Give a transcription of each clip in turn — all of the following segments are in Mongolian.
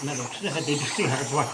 Надо сюда ходить, быстрее харбат.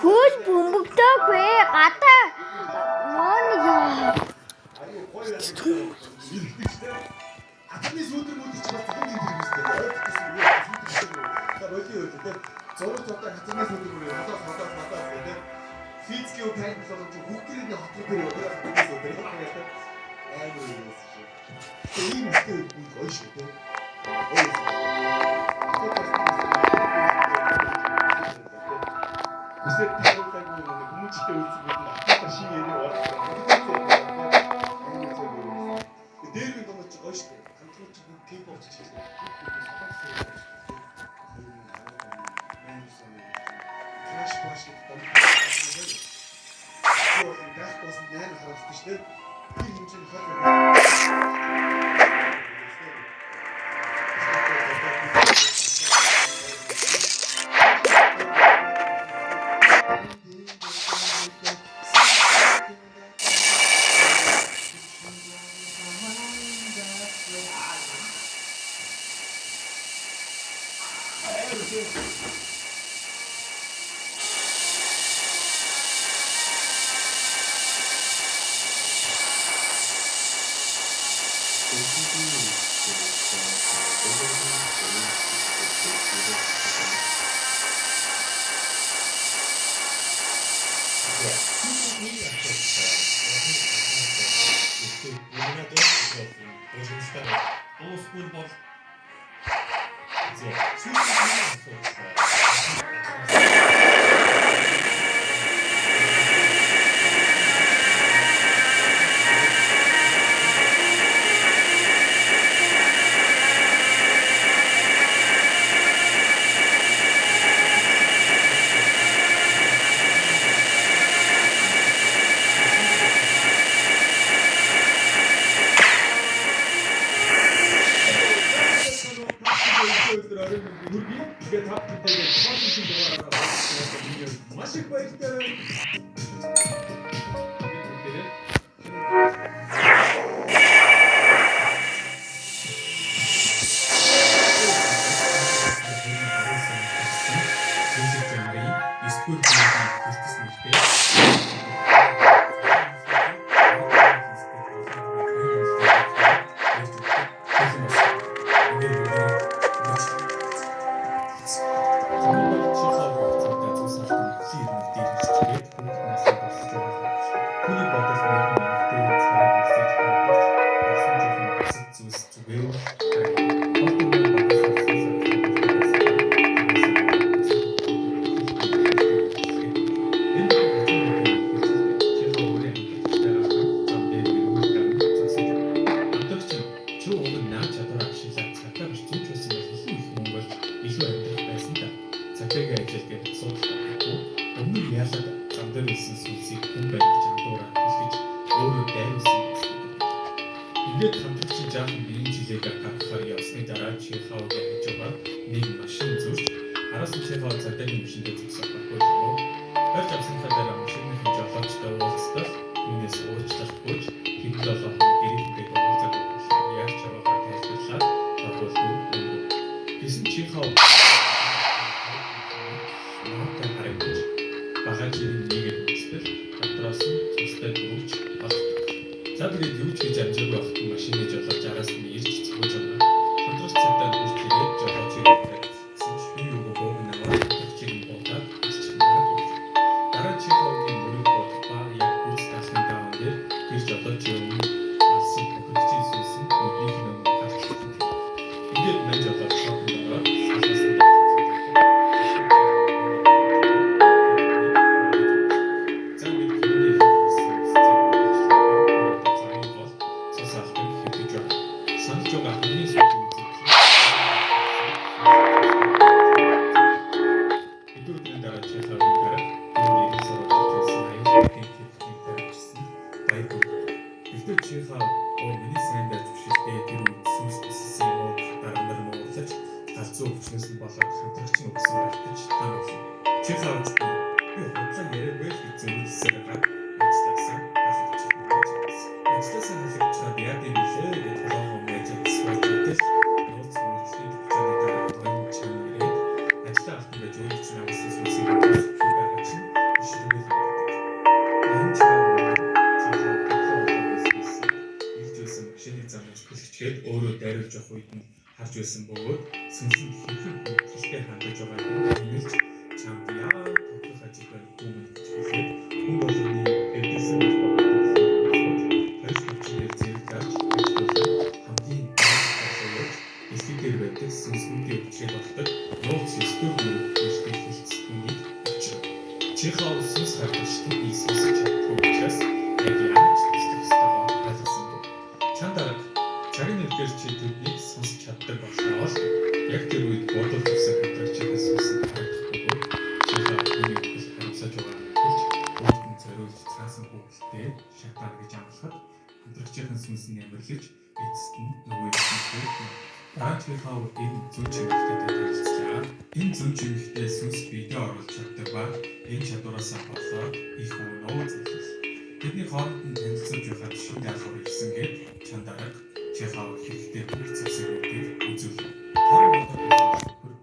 Хөөс бөмбөгдөөгүй гадаа моон яа. Хатны сүүдэр мөдөж бас тэгээд юм хэрэгтэй. Зураг одоо хатны сүүдэр мөдөж надаас гэдэг физикийн тайм болоод хүүхдийн хотод дээр яваад амар юм шиг. Тийм ихтэй гоё шүү дээ. Үсээ тайлбартай хүмүүжтэй үйлчлэгүүд нь автомат шин яриг болчихсон. Дээр нь гомч гоё шүү дээ. Хамтлагч кейп болчих гэсэн. Флаш гэх босон нээр харагдаж шүү дээ. Тэр хэмжээний хол Тэгээд та бүхэнд контент дугаараа маш их баяртай. Ингээд хамтлагч жаахан биеийн жилээгээр гаргахаар явсны дараа Чеховд явж байгаа нэг машин зурж араас нь Чехов цагдаагийн машинд зогсоод баггүй. Барьж авсан дараа машины жолоочтой уулзтал түүнээс уучлалгүй хэд долоо гэрээтэй уулзаад яаж чаваагаар тайлбарлаад багуулгүй. Гэсэн Чехов ноттой харагдаж багаж нэг үстэл дотроос нь тустай дөрвч багт. За тэгээд юу ч хийж амжаагүй байхад машины жолооч араас нь ирж цогж байгаа. Хамтрах цагдаа бүрт ирээд жолоочийг тавьсан чи юу богоо наваад тавьчих болоод дараа Чеховгийн мөрөг болбаа яг үс тасны даан дээр тэр жолоочийн өмнө алсан бүхэлдээ сүнсэн мөрийг нь гарч ирсэн. Ингээд мань жолооч шокнд ороод салсан. Өөрөө дайруулж явах үед нь харж байсан бөгөөд сүнсэн хэрхэн хөлтэй хандаж байгааг нь хэлж чамд яа тодлох ажил байна гэхэд хүн болгоны эдгэсэн бодол харж хүчээр зэрэг гарч хамгийн гол эсгээр байдаг сүнсний өвчтэй болдог нууц эсгээр үүрэгтэй хэлцсэнийг очив. Чехов сүнс харагчдын ийсээс чадахгүй учраас яг яаж хэвчээстэйгоо ойлгосон бэ? Чандараг цагийн нэрээр чи тэднийг сонсч чаддаг болсоо л яг тэр үед бодол хүсэх хамтрагчдаас сонсон харагдахгүй. Чехов түүнийг харамсаж байгаа гэж өөртөө зориулж цаасан хүүхэлдээ шатаар гэж амлахад хамтрагчдын сүнсний амьрлаж эцэст нь нөгөө эцэст Чехов энэ зүүн чимэгтэй танилцлаа. Энэ зүүн чимэгтэй сүнс биедээ оруулж чаддаг ба энэ чадвараасаа болоод их өнөө зөвлөл. Тэдний хооронд нь танилцуулж байхад шинэ даалгавар ирсэн гэж Чандараг Чехов хэрэгтэй бүх зүйлсийг үзүүлв. Хоорондоо